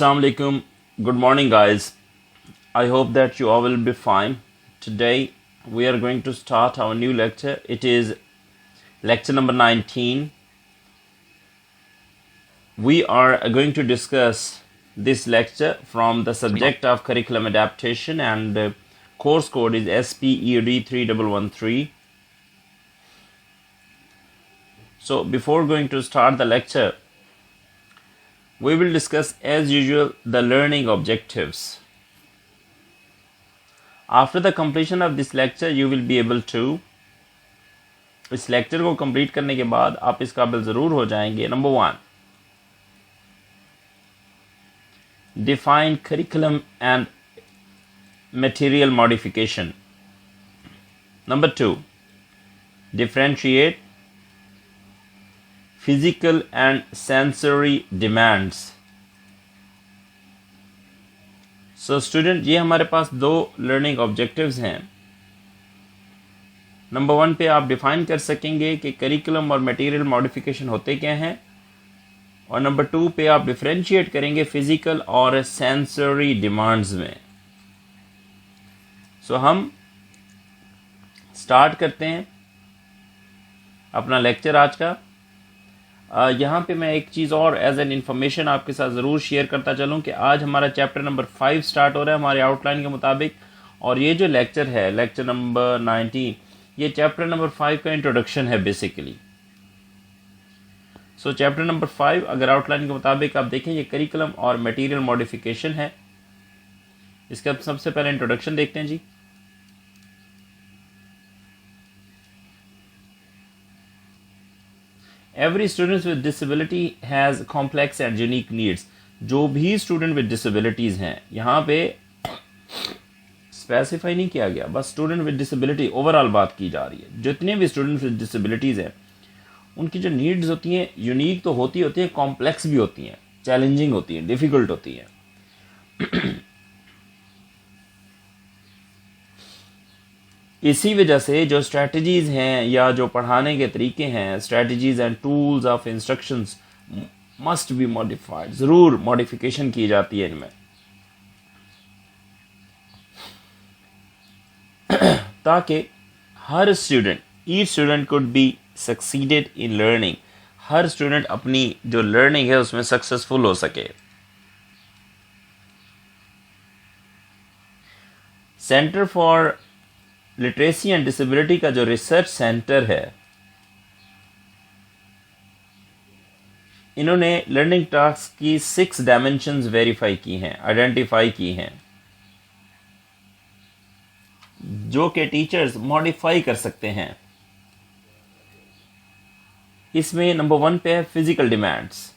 Assalamu alaikum. Good morning, guys. I hope that you all will be fine. Today we are going to start our new lecture. It is lecture number 19. We are going to discuss this lecture from the subject of curriculum adaptation, and course code is SPED 3113. So before going to start the lecture, we will discuss as usual the learning objectives. After the completion of this lecture, you will be able to, इस lecture को complete करने के बाद आप इस काबिल ज़रूर हो जाएंगे. Number 1, define curriculum and material modification. Number 2, differentiate physical and sensory demands. So student, ये हमारे पास दो लर्निंग ऑब्जेक्टिव्स हैं. नंबर 1 पे आप डिफाइन कर सकेंगे कि करिकुलम और मटेरियल मॉडिफिकेशन होते क्या हैं, और नंबर 2 पे आप डिफरेंशिएट करेंगे फिजिकल और सेंसरी डिमांड्स में. सो हम स्टार्ट करते हैं अपना लेक्चर आज का. यहाँ पे मैं एक चीज़ और एज एन इन्फॉर्मेशन आपके साथ ज़रूर शेयर करता चलूँ कि आज हमारा चैप्टर नंबर 5 स्टार्ट हो रहा है हमारे आउटलाइन के मुताबिक, और ये जो लेक्चर है लेक्चर नंबर 19, ये चैप्टर नंबर 5 का इंट्रोडक्शन है बेसिकली. सो चैप्टर नंबर 5 अगर आउटलाइन के मुताबिक आप देखें, ये करिकुलम और मटेरियल मॉडिफिकेशन है. इसका सबसे पहले इंट्रोडक्शन देखते हैं जी. Every student with disability has complex and unique needs. जो भी स्टूडेंट विद डिसेबिलिटीज़ हैं, यहाँ पे स्पेसिफाई नहीं किया गया, बस स्टूडेंट विद डिसेबिलिटी ओवरऑल बात की जा रही है. जितने भी स्टूडेंट विद डिसेबिलिटीज़ हैं उनकी जो नीड्स होती हैं यूनिक तो होती हैं, कॉम्प्लेक्स भी होती हैं, चैलेंजिंग होती हैं, डिफ़िकल्ट होती हैं. इसी वजह से जो स्ट्रेटजीज़ हैं या जो पढ़ाने के तरीके हैं, strategies and tools of instructions must be modified. ज़रूर मॉडिफिकेशन की जाती है इनमें, ताकि हर student, each student could be succeeded in learning. हर स्टूडेंट अपनी जो लर्निंग है उसमें सक्सेसफुल हो सके. Centre for literacy and disability का जो रिसर्च सेंटर है, इन्होंने लर्निंग टास्क की 6 डायमेंशंस वेरीफाई की हैं, आइडेंटिफाई की हैं, जो कि टीचर्स मॉडिफाई कर सकते हैं. इसमें नंबर 1 पे है physical demands.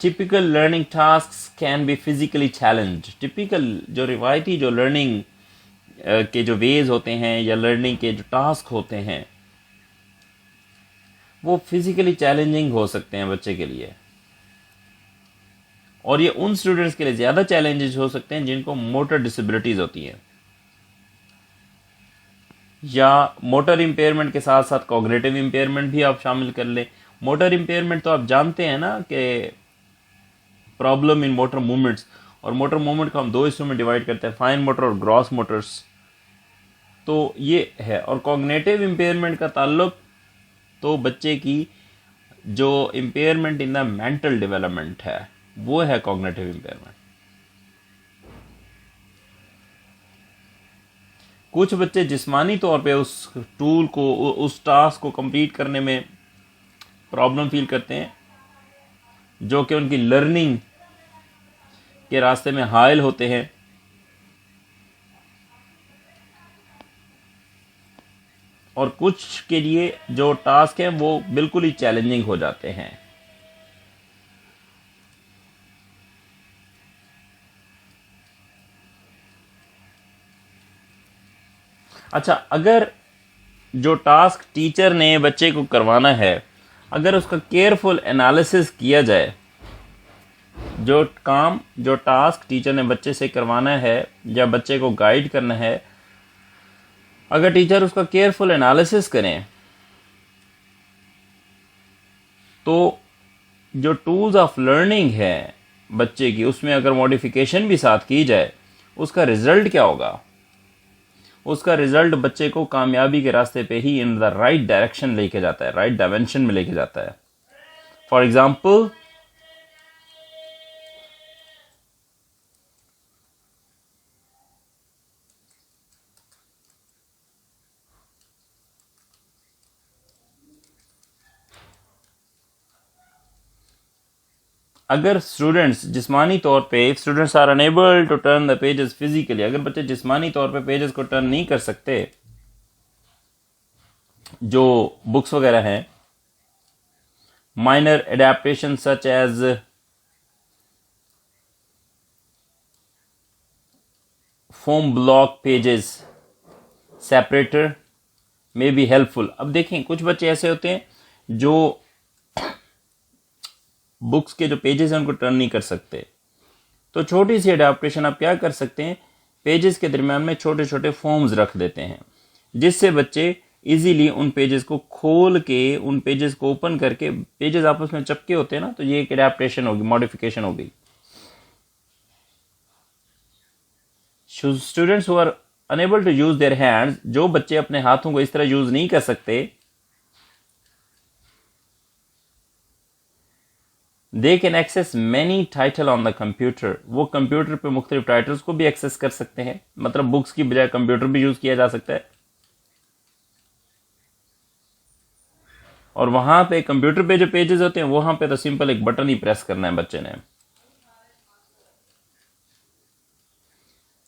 Typical learning tasks can be physically challenge. Typical जो रिवायती जो लर्निंग के जो वेज होते हैं या लर्निंग के जो टास्क होते हैं वो फिजिकली चैलेंजिंग हो सकते हैं बच्चे के लिए, और ये उन स्टूडेंट्स के लिए ज़्यादा चैलेंजेस हो सकते हैं जिनको मोटर डिसेबिलिटीज़ होती हैं, या मोटर इम्पेयरमेंट के साथ साथ कॉग्निटिव इम्पेयरमेंट भी आप शामिल कर लें. मोटर इम्पेयरमेंट तो आप जानते हैं ना कि प्रॉब्लम इन मोटर मूवमेंट्स, और मोटर मूवमेंट को हम 2 हिस्सों में डिवाइड करते हैं, फाइन मोटर और ग्रॉस मोटर्स. तो ये है. और कॉग्निटिव इम्पेयरमेंट का ताल्लुक तो बच्चे की जो impairment in the mental development है वो है कॉग्निटिव इम्पेयरमेंट. कुछ बच्चे जिस्मानी तौर पे उस टूल को, उस टास्क को कंप्लीट करने में प्रॉब्लम फील करते हैं, जो कि उनकी लर्निंग के रास्ते में हायल होते हैं. और कुछ के लिए जो टास्क हैं वो बिल्कुल ही चैलेंजिंग हो जाते हैं. अच्छा, अगर जो टास्क टीचर ने बच्चे को करवाना है, अगर उसका केयरफुल एनालिसिस किया जाए, जो टास्क टीचर ने बच्चे से करवाना है या बच्चे को गाइड करना है, अगर टीचर उसका केयरफुल एनालिसिस करें तो जो टूल्स ऑफ लर्निंग है बच्चे की, उसमें अगर मॉडिफिकेशन भी साथ की जाए, उसका रिजल्ट क्या होगा? उसका रिजल्ट बच्चे को कामयाबी के रास्ते पे ही इन द राइट डायरेक्शन लेके जाता है, राइट डायमेंशन में लेके जाता है। फॉर एग्जाम्पल, अगर स्टूडेंट्स जिस्मानी तौर पे, if students are unable to turn the pages physically, अगर बच्चे जिस्मानी तौर पे पेजेस को टर्न नहीं कर सकते, जो बुक्स वगैरह हैं, minor adaptation such as foam block pages separator may be helpful. अब देखें, कुछ बच्चे ऐसे होते हैं जो बुक्स के जो पेजेस हैं उनको टर्न नहीं कर सकते, तो छोटी सी अडेप्टेशन आप क्या कर सकते हैं, पेजेस के दरमियान में छोटे छोटे फॉर्म्स रख देते हैं, जिससे बच्चे इजीली उन पेजेस को खोल के, उन पेजेस को ओपन करके, पेजेस आपस में चिपके होते हैं ना, तो ये एक अडेप्टेशन होगी, मॉडिफिकेशन होगी। Students who are unable to use their hands, जो बच्चे अपने हाथों को इस तरह यूज नहीं कर सकते, they can access many title on the computer, वो कंप्यूटर पे मुख्तलिफ टाइटल्स को भी एक्सेस कर सकते हैं, मतलब बुक्स की बजाय कंप्यूटर भी यूज किया जा सकता है। और वहां पे कंप्यूटर पे जो पेजेस होते हैं, वहां पे तो सिंपल एक बटन ही प्रेस करना है बच्चे ने।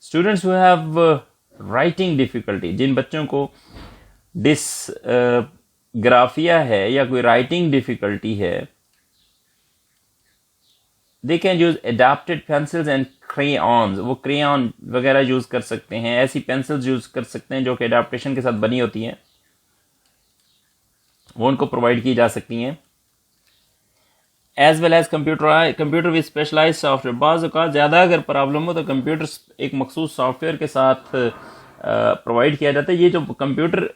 Students who have writing difficulty, जिन बच्चों को डिसग्राफिया है या कोई राइटिंग डिफिकल्टी है, they can use adapted pencils and crayons, वो क्रेयॉन वगैरह यूज कर सकते हैं, ऐसी पेंसिल्स यूज कर सकते हैं जो कि एडाप्टेशन के साथ बनी होती हैं, वो उनको प्रोवाइड की जा सकती हैं। As well as computer with specialised software, बाज़ औक़ात ज़्यादा अगर प्रॉब्लम हो तो कंप्यूटर एक मखसूस सॉफ्टवेयर के साथ प्रोवाइड किया जाता है। ये जो कंप्यूटर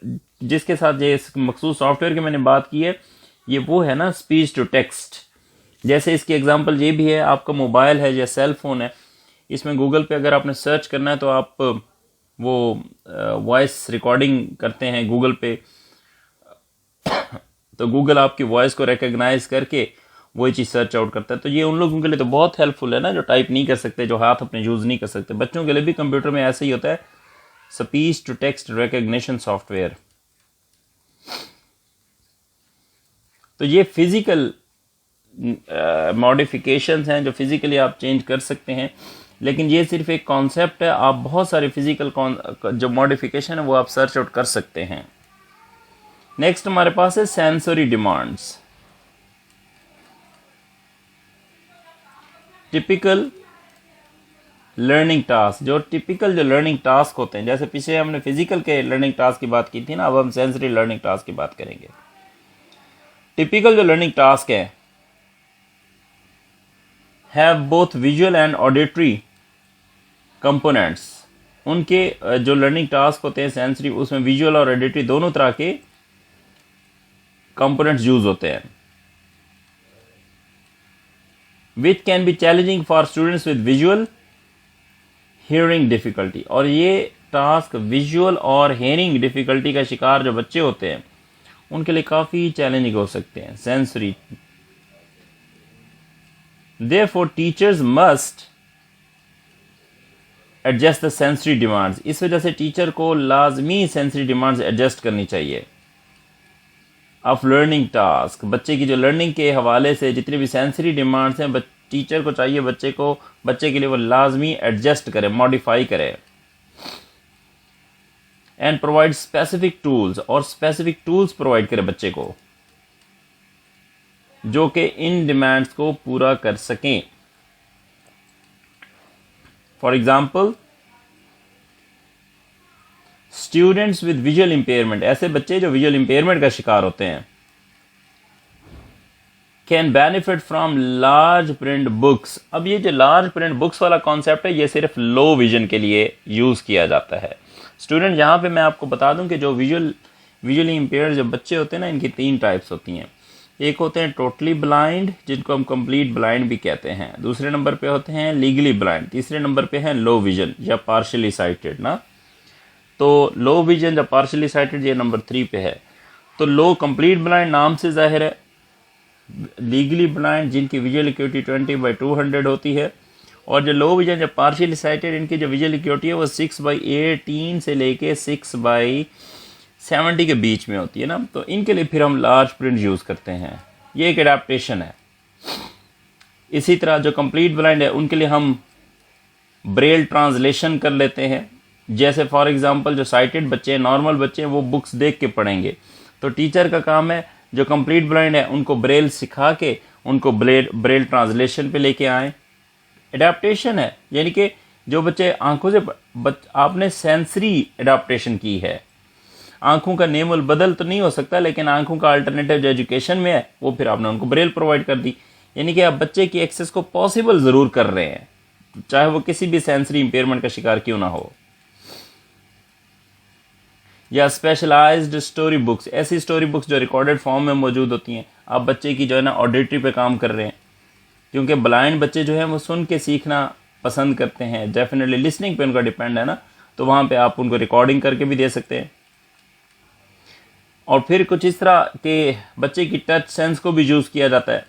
जिसके साथ ये मखसूस सॉफ्टवेयर की मैंने बात की है, ये वो है ना स्पीच टू टेक्स्ट। जैसे इसकी एग्जांपल ये भी है, आपका मोबाइल है या सेल फोन है, इसमें गूगल पे अगर आपने सर्च करना है तो आप वो वॉइस रिकॉर्डिंग करते हैं गूगल पे, तो गूगल आपकी वॉइस को रिकॉग्नाइज करके वही चीज़ सर्च आउट करता है। तो ये उन लोगों के लिए तो बहुत हेल्पफुल है ना, जो टाइप नहीं कर सकते, जो हाथ अपने यूज़ नहीं कर सकते। बच्चों के लिए भी कंप्यूटर में ऐसे ही होता है, speech to text recognition software. तो ये फिजिकल मॉडिफिकेशंस हैं जो फिजिकली आप चेंज कर सकते हैं, लेकिन ये सिर्फ एक कॉन्सेप्ट है। आप बहुत सारे फिजिकल जो मॉडिफिकेशन है वो आप सर्च आउट कर सकते हैं। नेक्स्ट हमारे पास है sensory demands. Typical learning task, जो टिपिकल जो लर्निंग टास्क होते हैं, जैसे पीछे हमने फिजिकल के लर्निंग टास्क की बात की थी ना, अब हम सेंसरी लर्निंग टास्क की बात करेंगे। टिपिकल जो लर्निंग टास्क है have both visual and auditory components. उनके जो लर्निंग टास्क होते हैं सेंसरी, उसमें विजुअल और ऑडिटरी दोनों तरह के कंपोनेंट्स यूज होते हैं, which can be challenging for students with visual hearing difficulty. और ये टास्क विजुअल और हियरिंग डिफिकल्टी का शिकार जो बच्चे होते हैं उनके लिए काफी चैलेंजिंग हो सकते हैं sensory. Therefore, teachers must adjust the sensory demands। इस वजह से टीचर को लाजमी सेंसरी डिमांड्स एडजस्ट करनी चाहिए ऑफ लर्निंग टास्क। बच्चे की जो लर्निंग के हवाले से जितनी भी सेंसरी डिमांड्स हैं, टीचर को चाहिए बच्चे के लिए वो लाजमी एडजस्ट करे, मॉडिफाई करे। एंड प्रोवाइड स्पेसिफिक टूल्स, और स्पेसिफिक टूल्स प्रोवाइड करे बच्चे को जो कि इन डिमांड्स को पूरा कर सकें। For example, students with visual impairment, ऐसे बच्चे जो विजुअल इंपेयरमेंट का शिकार होते हैं, can benefit from large print books. अब ये जो लार्ज प्रिंट बुक्स वाला कॉन्सेप्ट है, ये सिर्फ लो विजन के लिए यूज किया जाता है। स्टूडेंट, यहां पे मैं आपको बता दूं कि जो विजुअली इंपेयर्ड जो बच्चे होते हैं ना, इनकी 3 टाइप्स होती हैं। एक होते हैं टोटली ब्लाइंड, जिनको हम कंप्लीट ब्लाइंड भी कहते हैं। दूसरे नंबर पे होते हैं लीगली ब्लाइंड। तीसरे नंबर पे है लो विजन या पार्शियली साइटेड ना। तो लो विजन या पार्शियली साइटेड ये नंबर 3 पे है। तो लो कंप्लीट ब्लाइंड नाम से जाहिर है, लीगली ब्लाइंड जिनकी विजुअल एक्यूटी 20/200 होती है, और जो लो विजन या पार्शियली साइटेड इनकी जो विजुअल एक्यूटी है वो 6/18 से लेके 6/70 के बीच में होती है ना। तो इनके लिए फिर हम लार्ज प्रिंट यूज़ करते हैं, ये एक एडाप्टेशन है। इसी तरह जो कंप्लीट ब्लाइंड है उनके लिए हम ब्रेल ट्रांसलेशन कर लेते हैं। जैसे फॉर एग्जांपल जो साइटेड बच्चे हैं, नॉर्मल बच्चे हैं, वो बुक्स देख के पढ़ेंगे, तो टीचर का काम है जो कंप्लीट ब्लाइंड है उनको ब्रेल सिखा के उनको ब्रेल ट्रांसलेशन पे लेके आए। एडाप्टेशन है, यानी कि जो बच्चे आंखों से आपने सेंसरी एडाप्टेशन की है। आंखों का नेमल बदल तो नहीं हो सकता, लेकिन आंखों का अल्टरनेटिव जो एजुकेशन में है वो फिर आपने उनको ब्रेल प्रोवाइड कर दी, यानी कि आप बच्चे की एक्सेस को पॉसिबल ज़रूर कर रहे हैं, चाहे वो किसी भी सेंसरी इंपेयरमेंट का शिकार क्यों ना हो। या स्पेशलाइज्ड स्टोरी बुक्स, ऐसी स्टोरी बुक्स जो रिकॉर्डेड फॉर्म में मौजूद होती हैं। आप बच्चे की जो है ना ऑडिटरी पे काम कर रहे हैं, क्योंकि ब्लाइंड बच्चे जो हैं वो सुन के सीखना पसंद करते हैं, डेफिनेटली लिसनिंग पे उनका डिपेंड है ना, तो वहाँ पे आप उनको रिकॉर्डिंग करके भी दे सकते हैं। और फिर कुछ इस तरह के बच्चे की टच सेंस को भी यूज़ किया जाता है।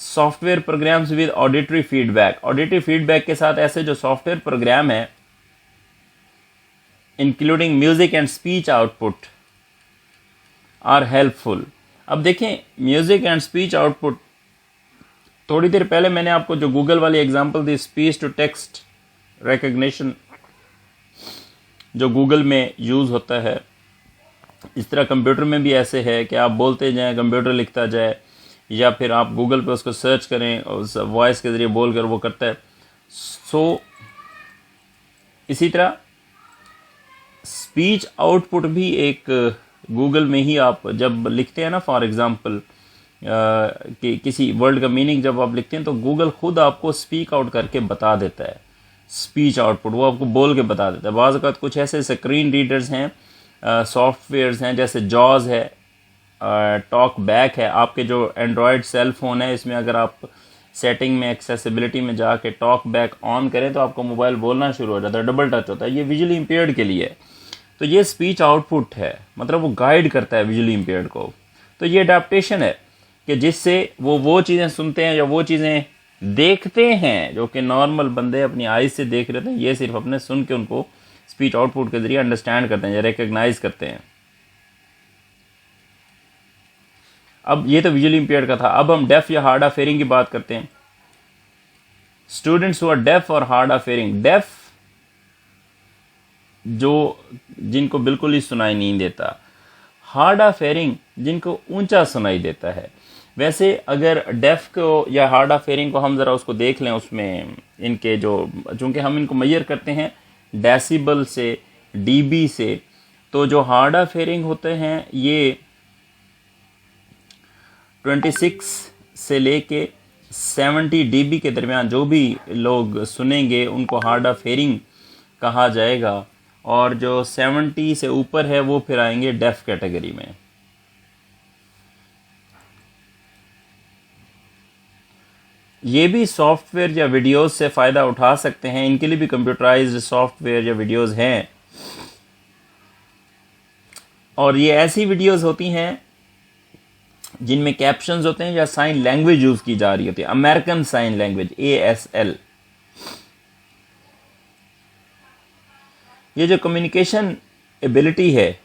Software programs with auditory feedback, auditory feedback के साथ ऐसे जो सॉफ्टवेयर प्रोग्राम है including music and speech output are helpful. अब देखें म्यूजिक एंड स्पीच आउटपुट, थोड़ी देर पहले मैंने आपको जो गूगल वाली एग्जांपल दी, स्पीच टू टेक्स्ट रिकग्निशन जो गूगल में यूज़ होता है, इस तरह कंप्यूटर में भी ऐसे है कि आप बोलते जाएं, कंप्यूटर लिखता जाए, या फिर आप गूगल पे उसको सर्च करें और उस वॉइस के ज़रिए बोल कर वो करता है। सो इसी तरह स्पीच आउटपुट भी एक गूगल में ही आप जब लिखते हैं ना, फॉर एग्जांपल कि किसी वर्ड का मीनिंग जब आप लिखते हैं तो गूगल खुद आपको स्पीक आउट करके बता देता है। स्पीच आउटपुट वो आपको बोल के बता देता है। बाज़ औक़ात कुछ ऐसे स्क्रीन रीडर्स हैं, सॉफ्टवेयर्स हैं, जैसे जॉज है, टॉक बैक है। आपके जो एंड्रॉयड सेल फ़ोन है इसमें अगर आप सेटिंग में एक्सेसिबिलिटी में जाके टॉक बैक ऑन करें तो आपको मोबाइल बोलना शुरू हो जाता है, डबल टच होता है। ये विजुअली इम्पेयर्ड के लिए है। तो ये स्पीच आउटपुट है, मतलब वो गाइड करता है विजुअली इम्पेयर्ड को। तो ये अडेप्टेशन है कि जिससे वो चीज़ें सुनते हैं या वो चीज़ें देखते हैं जो कि नॉर्मल बंदे अपनी आइज से देख रहे थे, ये सिर्फ अपने सुन के उनको स्पीच आउटपुट के जरिए अंडरस्टैंड करते हैं या रिकग्नाइज करते हैं। अब ये तो विजुअली इम्पेयर्ड का था। अब हम डेफ या हार्ड ऑफ हियरिंग की बात करते हैं। स्टूडेंट्स हु आर डेफ और हार्ड ऑफ हियरिंग, डेफ जो जिनको बिल्कुल ही सुनाई नहीं देता, हार्ड ऑफ हियरिंग जिनको ऊंचा सुनाई देता है। वैसे अगर डेफ को या हार्ड ऑफ हियरिंग को हम ज़रा उसको देख लें, उसमें इनके जो, चूँकि हम इनको मेजर करते हैं डेसिबल से, डीबी से, तो जो हार्ड ऑफ हियरिंग होते हैं ये 26 से लेके 70 डीबी के दरमियान जो भी लोग सुनेंगे उनको हार्ड ऑफ हियरिंग कहा जाएगा, और जो 70 से ऊपर है वो फिर आएंगे डेफ कैटेगरी में। ये भी सॉफ्टवेयर या वीडियोस से फ़ायदा उठा सकते हैं, इनके लिए भी कंप्यूटराइज्ड सॉफ्टवेयर या वीडियोस हैं। और ये ऐसी वीडियोस होती हैं जिनमें कैप्शंस होते हैं या साइन लैंग्वेज यूज़ की जा रही होती है, अमेरिकन साइन लैंग्वेज ASL। ये जो कम्युनिकेशन एबिलिटी है,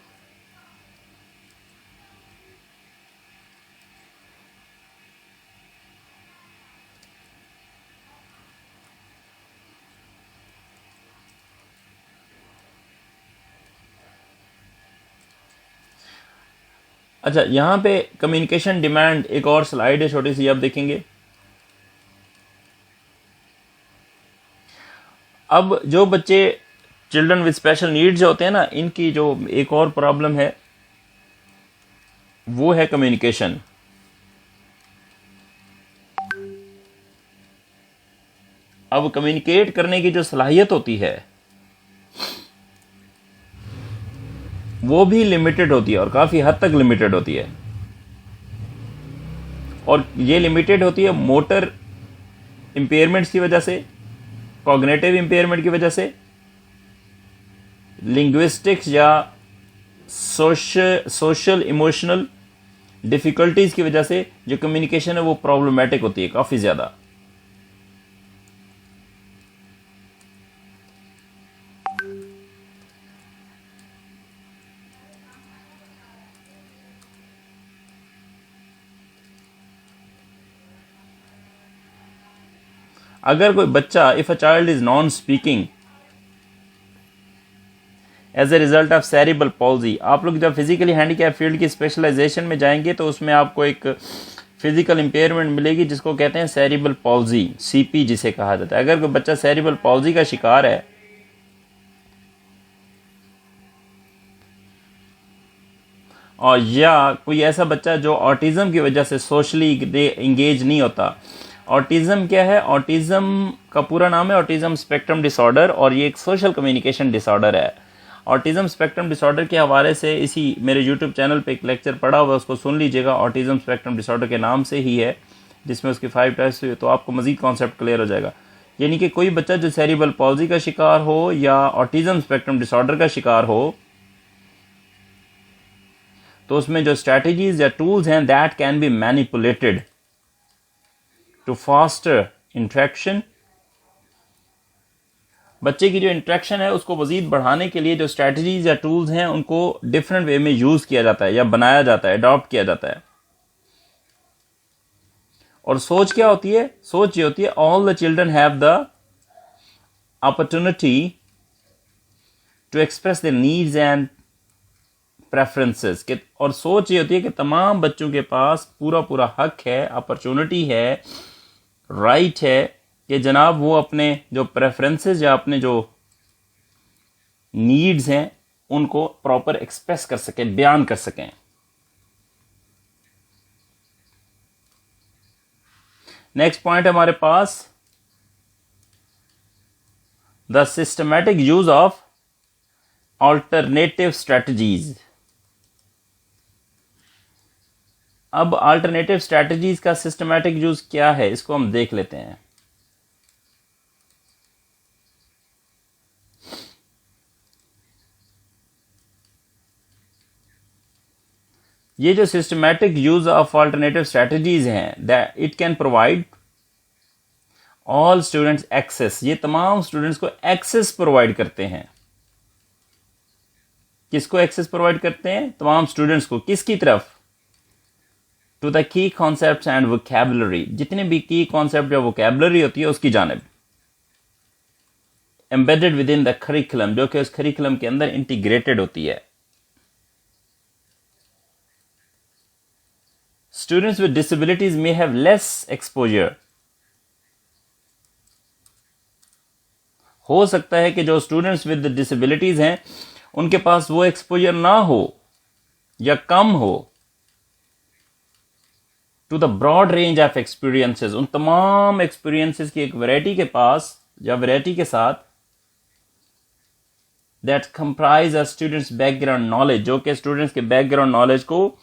अच्छा यहाँ पे कम्युनिकेशन डिमांड एक और स्लाइड है छोटी सी, आप देखेंगे। अब जो बच्चे चिल्ड्रन विद स्पेशल नीड्स होते हैं ना, इनकी जो एक और प्रॉब्लम है वो है कम्युनिकेशन। अब कम्युनिकेट करने की जो सलाहियत होती है वो भी लिमिटेड होती है और काफ़ी हद तक लिमिटेड होती है। और ये लिमिटेड होती है मोटर इम्पेयरमेंट्स की वजह से, कॉग्निटिव इम्पेयरमेंट की वजह से, लिंग्विस्टिक्स या सोशल इमोशनल डिफ़िकल्टीज़ की वजह से जो कम्युनिकेशन है वो प्रॉब्लमेटिक होती है काफ़ी ज़्यादा। अगर कोई बच्चा, if a child is non speaking as a result of cerebral palsy, आप लोग जब फिजिकली हैंडीकैप फील्ड की स्पेशलाइजेशन में जाएंगे तो उसमें आपको एक फिजिकल इम्पेयरमेंट मिलेगी जिसको कहते हैं सेरिब्रल पॉल्जी, सीपी जिसे कहा जाता है। अगर कोई बच्चा सेरिब्रल पॉल्जी का शिकार है और या कोई ऐसा बच्चा जो ऑटिज्म की वजह से सोशली इंगेज नहीं होता। ऑटिज्म क्या है? ऑटिज्म का पूरा नाम है ऑटिज्म स्पेक्ट्रम डिसऑर्डर और ये एक सोशल कम्युनिकेशन डिसऑर्डर है। ऑटिज्म स्पेक्ट्रम डिसऑर्डर के हवाले से इसी मेरे यूट्यूब चैनल पे एक लेक्चर पड़ा हुआ है, उसको सुन लीजिएगा। ऑटिज्म स्पेक्ट्रम डिसऑर्डर के नाम से ही है, जिसमें उसकी 5 टाइप्स हुई, तो आपको मजीद कॉन्सेप्ट क्लियर हो जाएगा। यानी कि कोई बच्चा जो सेरिब्रल पॉल्जी का शिकार हो या ऑटिज्म स्पेक्ट्रम डिसऑर्डर का शिकार हो, तो उसमें जो स्ट्रैटेजीज या टूल्स हैं that can be manipulated to faster interaction. बच्चे की जो इंट्रैक्शन है उसको मजीद बढ़ाने के लिए जो स्ट्रैटेजीज या टूल्स हैं उनको डिफरेंट वे में यूज किया जाता है या बनाया जाता है, अडॉप्ट किया जाता है। और सोच क्या होती है? सोच ये होती है all the children have the opportunity to express their needs and preferences के। और सोच ये होती है कि तमाम बच्चों के पास पूरा पूरा हक है, अपॉर्चुनिटी है, राइट है कि जनाब वो अपने जो प्रेफरेंसेस या अपने जो नीड्स हैं उनको प्रॉपर एक्सप्रेस कर सकें, बयान कर सकें। नेक्स्ट पॉइंट हमारे पास the systematic use of alternative strategies. अब अल्टरनेटिव स्ट्रैटेजीज का सिस्टमैटिक यूज क्या है इसको हम देख लेते हैं। ये जो systematic use of alternative strategies हैं that it can provide all students access, ये तमाम स्टूडेंट्स को एक्सेस प्रोवाइड करते हैं। किसको एक्सेस प्रोवाइड करते हैं? तमाम स्टूडेंट्स को। किसकी तरफ? To the key concepts and vocabulary, जितने भी की कॉन्सेप्ट या वोकैबुलरी होती है उसकी जानिब। Embedded with in the curriculum, जो कि उस करिकुलम के अंदर इंटीग्रेटेड होती है। Students with disabilities may have less exposure, हो सकता है कि जो स्टूडेंट्स विद डिसेबिलिटीज हैं उनके पास वो एक्सपोजर ना हो या कम हो to the broad range of experiences, उन तमाम एक्सपीरियंसेस की एक वैरायटी के पास या वैरायटी के साथ that comprise a students background knowledge, जो कि स्टूडेंट्स के बैकग्राउंड नॉलेज को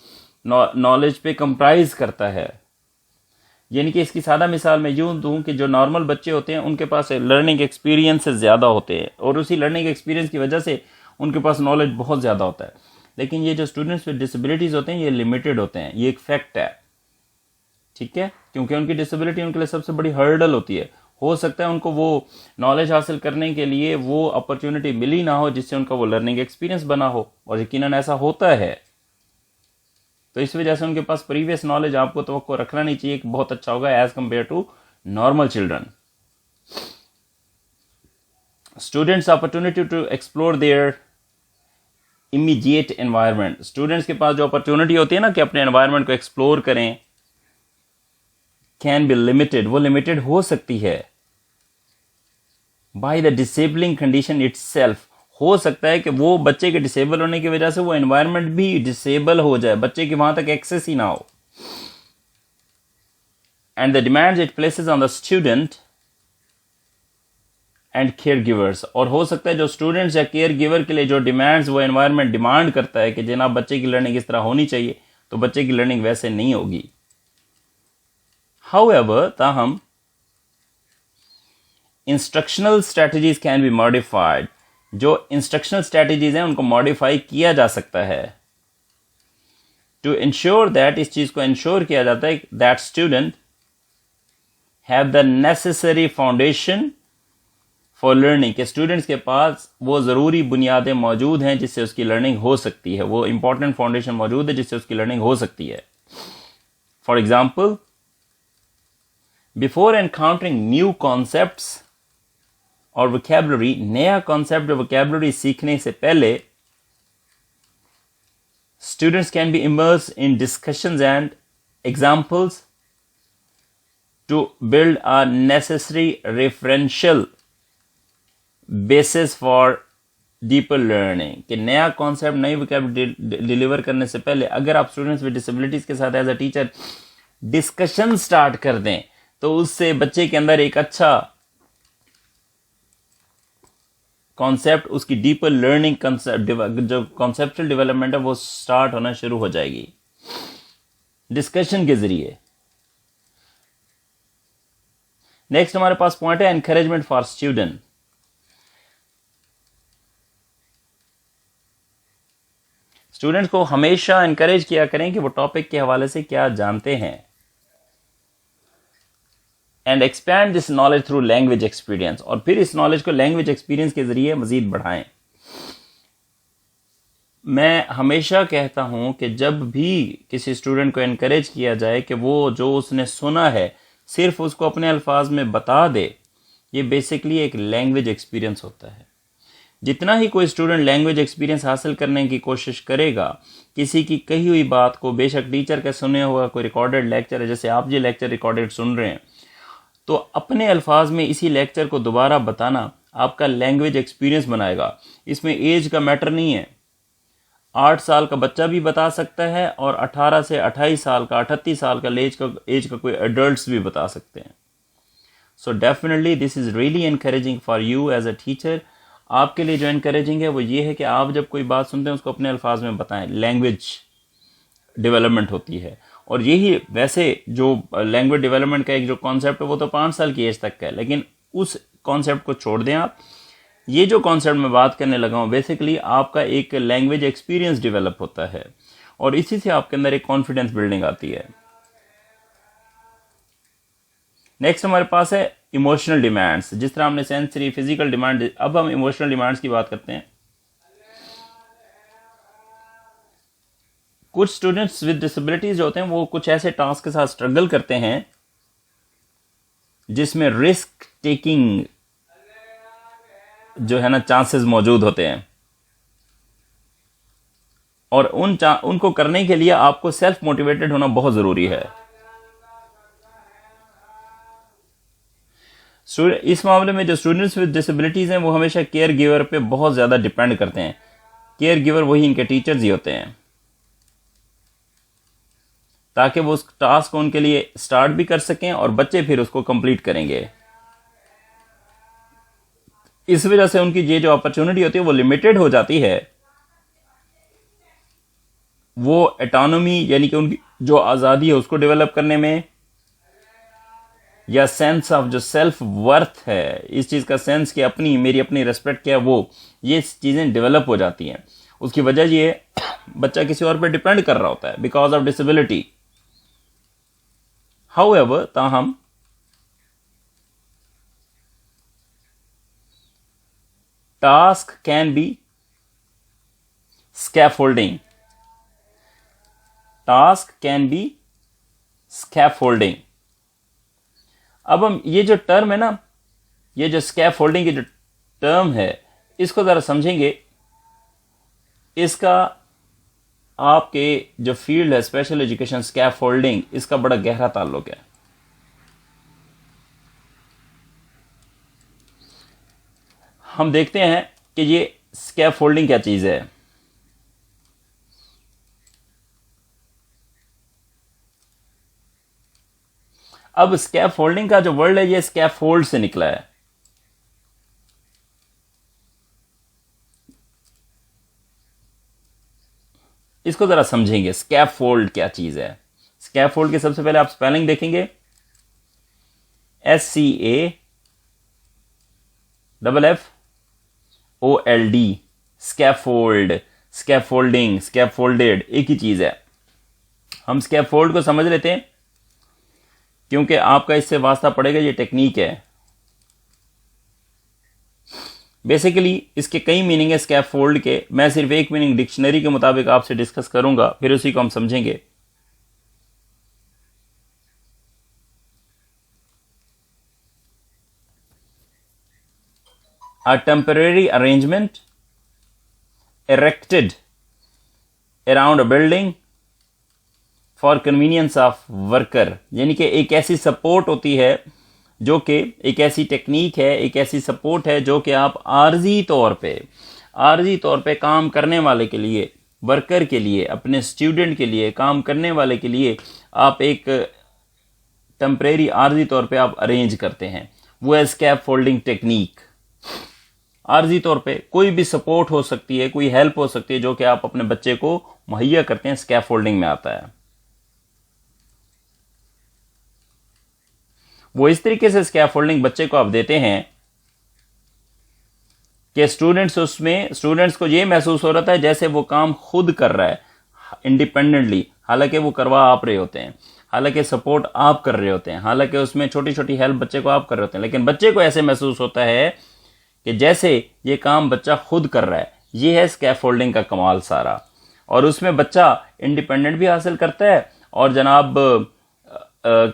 नॉलेज पे कंप्राइज करता है। यानी कि इसकी सादा मिसाल मैं यूं दूं कि जो नॉर्मल बच्चे होते हैं उनके पास लर्निंग एक्सपीरियंसेस ज़्यादा होते हैं और उसी लर्निंग एक्सपीरियंस की वजह से उनके पास नॉलेज बहुत ज़्यादा होता है। लेकिन ये जो स्टूडेंट्स विद डिसेबिलिटीज़ होते हैं ये लिमिटेड होते हैं, ये एक फैक्ट है, ठीक है, क्योंकि उनकी डिसेबिलिटी उनके लिए सबसे बड़ी हर्डल होती है। हो सकता है उनको वो नॉलेज हासिल करने के लिए वो अपॉर्चुनिटी मिली ना हो जिससे उनका वो लर्निंग एक्सपीरियंस बना हो, और यकीनन ऐसा होता है। तो इस वजह से उनके पास प्रीवियस नॉलेज आपको तवक्को रखना नहीं चाहिए कि बहुत अच्छा होगा as compare to normal children. Students opportunity to explore their immediate environment, students के पास जो अपॉर्चुनिटी होती है ना कि अपने एनवायरनमेंट को एक्सप्लोर करें, कैन बी लिमिटेड, वो लिमिटेड हो सकती है by the disabling condition itself. हो सकता है कि वो बच्चे के डिसेबल होने की वजह से वो एनवायरनमेंट भी डिसेबल हो जाए, बच्चे की वहां तक एक्सेस ही ना हो। And the demands it places on the student and care givers. और हो सकता है जो स्टूडेंट्स या केयर गिवर के लिए जो डिमांड्स वो एनवायरनमेंट डिमांड करता है कि जनाब बच्चे की लर्निंग इस तरह होनी चाहिए, तो बच्चे की लर्निंग वैसे नहीं होगी। हाउएवर, ताहम instructional strategies can be modified. जो इंस्ट्रक्शनल स्ट्रेटजीज हैं उनको मॉडिफाई किया जा सकता है टू इंश्योर दैट, इस चीज को इंश्योर किया जाता है that student have the necessary foundation for learning, के स्टूडेंट्स के पास वो ज़रूरी बुनियादें मौजूद हैं जिससे उसकी लर्निंग हो सकती है, वो इंपॉर्टेंट फाउंडेशन मौजूद है जिससे उसकी लर्निंग हो सकती है। For example, before encountering new concepts और वोकैबुलरी, नया कॉन्सेप्ट और वोकैबुलरी सीखने से पहले students can be immerse in discussions and examples to build a necessary referential basis for deeper learning. कि नया कॉन्सेप्ट, नई वोकैबुलरी डिलीवर करने से पहले अगर आप स्टूडेंट्स विद डिसेबिलिटीज के साथ as a teacher discussion start कर दें तो उससे बच्चे के अंदर एक अच्छा कॉन्सेप्ट, उसकी डीपर लर्निंग जो कॉन्सेप्चुअल डेवलपमेंट है वो स्टार्ट होना शुरू हो जाएगी डिस्कशन के जरिए। नेक्स्ट हमारे पास पॉइंट है एनकरेजमेंट फॉर स्टूडेंट। स्टूडेंट्स को हमेशा एनकरेज किया करें कि वो टॉपिक के हवाले से क्या जानते हैं, and expand this knowledge through language experience, और फिर इस नॉलेज को लैंग्वेज एक्सपीरियंस के जरिए मजीद बढ़ाएं। मैं हमेशा कहता हूं कि जब भी किसी स्टूडेंट को एनकरेज किया जाए कि वो जो उसने सुना है सिर्फ उसको अपने अल्फाज में बता दे, ये बेसिकली एक लैंग्वेज एक्सपीरियंस होता है। जितना ही कोई स्टूडेंट लैंग्वेज एक्सपीरियंस हासिल करने की कोशिश करेगा, किसी की कही हुई बात को, बेशक टीचर का सुने हुआ कोई रिकॉर्डेड लेक्चर है, जैसे आप ये लेक्चर रिकॉर्डेड सुन रहे हैं, तो अपने अल्फाज में इसी लेक्चर को दोबारा बताना आपका लैंग्वेज एक्सपीरियंस बनाएगा। इसमें एज का मैटर नहीं है, 8 साल का बच्चा भी बता सकता है और 18 से 28 साल का, 38 साल का एज का कोई एडल्ट्स भी बता सकते हैं। So definitely this is really encouraging for you as a teacher. आपके लिए जो एनकरेजिंग है वो ये है कि आप जब कोई बात सुनते हैं उसको अपने अल्फाज में बताएं, लैंग्वेज डेवलपमेंट होती है। और यही वैसे जो लैंग्वेज डेवलपमेंट का एक जो कॉन्सेप्ट है वो तो 5 साल की एज तक का है, लेकिन उस कॉन्सेप्ट को छोड़ दें आप। ये जो कॉन्सेप्ट मैं बात करने लगा हूँ बेसिकली आपका एक लैंग्वेज एक्सपीरियंस डेवलप होता है और इसी से आपके अंदर एक कॉन्फिडेंस बिल्डिंग आती है। नेक्स्ट हमारे पास है इमोशनल डिमांड्स। जिस तरह हमने सेंसरी, फिजिकल डिमांड, अब हम इमोशनल डिमांड्स की बात करते हैं। कुछ स्टूडेंट्स विद डिसेबिलिटीज जो होते हैं वो कुछ ऐसे टास्क के साथ स्ट्रगल करते हैं जिसमें रिस्क टेकिंग जो है ना चांसेस मौजूद होते हैं, और उनको करने के लिए आपको सेल्फ मोटिवेटेड होना बहुत जरूरी है। इस मामले में जो स्टूडेंट्स विद डिसेबिलिटीज हैं वो हमेशा केयर गिवर पे बहुत ज्यादा डिपेंड करते हैं। केयर गिवर वही इनके टीचर्स ही होते हैं, ताकि वो उस टास्क को उनके लिए स्टार्ट भी कर सकें और बच्चे फिर उसको कंप्लीट करेंगे। इस वजह से उनकी ये जो अपॉर्चुनिटी होती है वो लिमिटेड हो जाती है। वो एटोनॉमी यानी कि उनकी जो आज़ादी है उसको डेवलप करने में, या सेंस ऑफ जो सेल्फ वर्थ है, इस चीज़ का सेंस कि अपनी मेरी अपनी रेस्पेक्ट क्या है, वो ये चीज़ें डेवलप हो जाती हैं। उसकी वजह ये बच्चा किसी और पर डिपेंड कर रहा होता है बिकॉज ऑफ डिसेबिलिटी। हाउएवर, ताहम task can be scaffolding. Task can be scaffolding. अब हम ये जो टर्म है ना, ये जो स्कैफोल्डिंग की जो टर्म है, इसको जरा समझेंगे। इसका आपके जो फील्ड है स्पेशल एजुकेशन, स्कैफोल्डिंग, इसका बड़ा गहरा ताल्लुक है। हम देखते हैं कि ये स्कैफोल्डिंग क्या चीज है। अब स्कैफोल्डिंग का जो वर्ड है ये स्कैफोल्ड से निकला है। इसको ज़रा समझेंगे, स्कैफोल्ड क्या चीज़ है। स्कैफोल्ड के सबसे पहले आप स्पेलिंग देखेंगे, SCAFFOLD, स्कैफोल्ड, स्कैफोल्डिंग, स्कैफोल्डेड, एक ही चीज़ है। हम स्कैफोल्ड को समझ लेते हैं क्योंकि आपका इससे वास्ता पड़ेगा, ये टेक्निक है। बेसिकली इसके कई मीनिंग है स्कैफोल्ड के, मैं सिर्फ एक मीनिंग डिक्शनरी के मुताबिक आपसे डिस्कस करूंगा, फिर उसी को हम समझेंगे। A temporary arrangement erected around a building for convenience of worker, यानी कि एक ऐसी सपोर्ट होती है जो कि एक ऐसी टेक्निक है, एक ऐसी सपोर्ट है जो कि आप आर्जी तौर पे काम करने वाले के लिए, वर्कर के लिए, अपने स्टूडेंट के लिए, काम करने वाले के लिए आप एक टेम्परेरी आर्जी तौर पे आप अरेंज करते हैं। वो है स्कैफोल्डिंग टेक्निक। आर्जी तौर पे कोई भी सपोर्ट हो सकती है, कोई हेल्प हो सकती है जो कि आप अपने बच्चे को मुहैया करते हैं, स्कैफोल्डिंग में आता है। वो इस तरीके से स्कैफोल्डिंग बच्चे को आप देते हैं कि स्टूडेंट्स को ये महसूस हो रहा है जैसे वो काम खुद कर रहा है इंडिपेंडेंटली, हालांकि वो करवा आप रहे होते हैं, हालांकि सपोर्ट आप कर रहे होते हैं, हालांकि उसमें छोटी छोटी हेल्प बच्चे को आप कर रहे होते हैं, लेकिन बच्चे को ऐसे महसूस होता है कि जैसे ये काम बच्चा खुद कर रहा है। ये है स्कैफोल्डिंग का कमाल सारा। और उसमें बच्चा इंडिपेंडेंट भी हासिल करता है और जनाब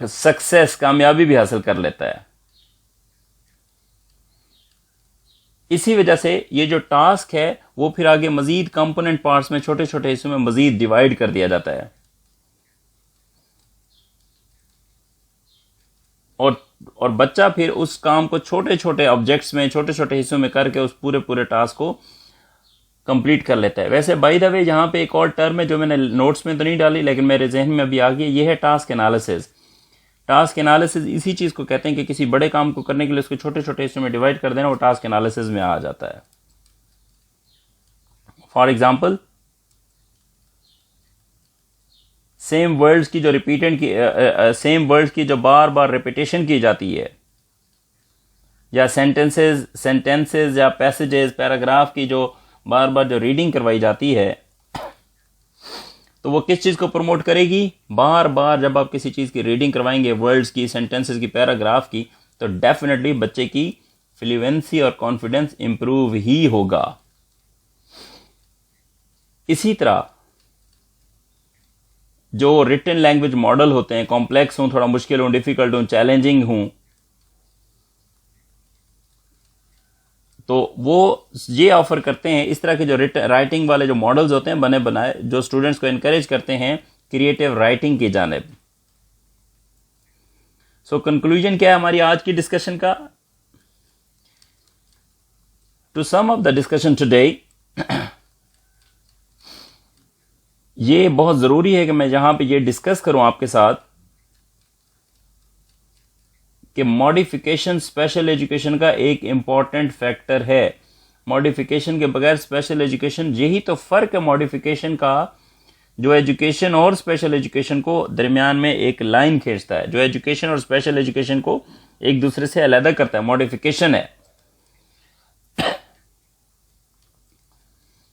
सक्सेस, कामयाबी भी हासिल कर लेता है। इसी वजह से ये जो टास्क है वो फिर आगे मजीद कंपोनेंट पार्ट्स में, छोटे छोटे हिस्सों में मजीद डिवाइड कर दिया जाता है और बच्चा फिर उस काम को छोटे छोटे ऑब्जेक्ट्स में, छोटे छोटे हिस्सों में करके उस पूरे टास्क को कंप्लीट कर लेता है। वैसे बाय द वे यहाँ पे एक और टर्म है जो मैंने नोट्स में तो नहीं डाली लेकिन मेरे जहन में अभी आ गई, ये है टास्क एनालिसिस। टास्क एनालिसिस इसी चीज को कहते हैं कि किसी बड़े काम को करने के लिए उसको छोटे छोटे हिस्सों में डिवाइड कर देना, वो टास्क एनालिसिस में आ जाता है। फॉर एग्जाम्पल, सेम वर्ड्स की जो बार बार रिपीटेशन की जाती है, या सेंटेंसेस या पैसेजेस, पैराग्राफ की जो बार बार जो रीडिंग करवाई जाती है, तो वो किस चीज को प्रमोट करेगी? बार बार जब आप किसी चीज की रीडिंग करवाएंगे, वर्ड्स की, सेंटेंसेस की, पैराग्राफ की, तो डेफिनेटली बच्चे की फ्लुएंसी और कॉन्फिडेंस इंप्रूव ही होगा। इसी तरह जो रिटन लैंग्वेज मॉडल होते हैं, कॉम्प्लेक्स हूं, थोड़ा मुश्किल हूं, डिफिकल्ट हूं, चैलेंजिंग हूं, तो वो ये ऑफर करते हैं इस तरह के जो राइटिंग वाले जो मॉडल्स होते हैं बने बनाए, जो स्टूडेंट्स को एनकरेज करते हैं क्रिएटिव राइटिंग की जानिब। सो कंक्लूजन क्या है हमारी आज की डिस्कशन का? To sum up the discussion today, ये बहुत जरूरी है कि मैं यहां पे ये डिस्कस करूं आपके साथ कि मॉडिफिकेशन स्पेशल एजुकेशन का एक इंपॉर्टेंट फैक्टर है। मॉडिफिकेशन के बगैर स्पेशल एजुकेशन, यही तो फर्क है मॉडिफिकेशन का, जो एजुकेशन और स्पेशल एजुकेशन को दरमियान में एक लाइन खींचता है, जो एजुकेशन और स्पेशल एजुकेशन को एक दूसरे से अलग करता है, मॉडिफिकेशन है।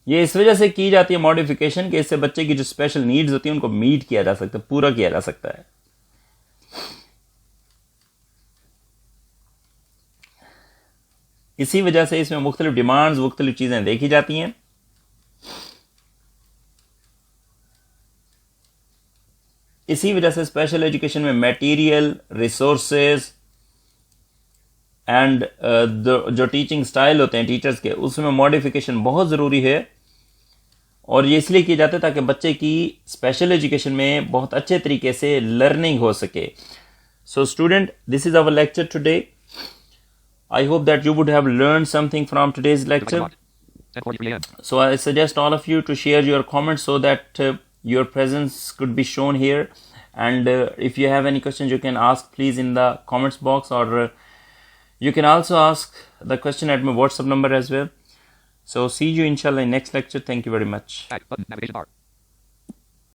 ये इस वजह से की जाती है मॉडिफिकेशन कि इससे बच्चे की जो स्पेशल नीड्स होती है उनको मीट किया जा सकता है, पूरा किया जा सकता है। इसी वजह से इसमें मुख्तलिफ डिमांड्स, मुख्तलिफ चीजें देखी जाती हैं। इसी वजह से स्पेशल एजुकेशन में मटेरियल, रिसोर्सेज एंड जो टीचिंग स्टाइल होते हैं टीचर्स के, उसमें मॉडिफिकेशन बहुत जरूरी है। और ये इसलिए किया जाता है ताकि बच्चे की स्पेशल एजुकेशन में बहुत अच्छे तरीके से लर्निंग हो सके। So student, this is our lecture today. I hope that you would have learned something from today's lecture. So I suggest all of you to share your comments so that your presence could be shown here. And if you have any questions, you can ask please in the comments box, or you can also ask the question at my WhatsApp number as well. So see you inshallah in next lecture. Thank you very much.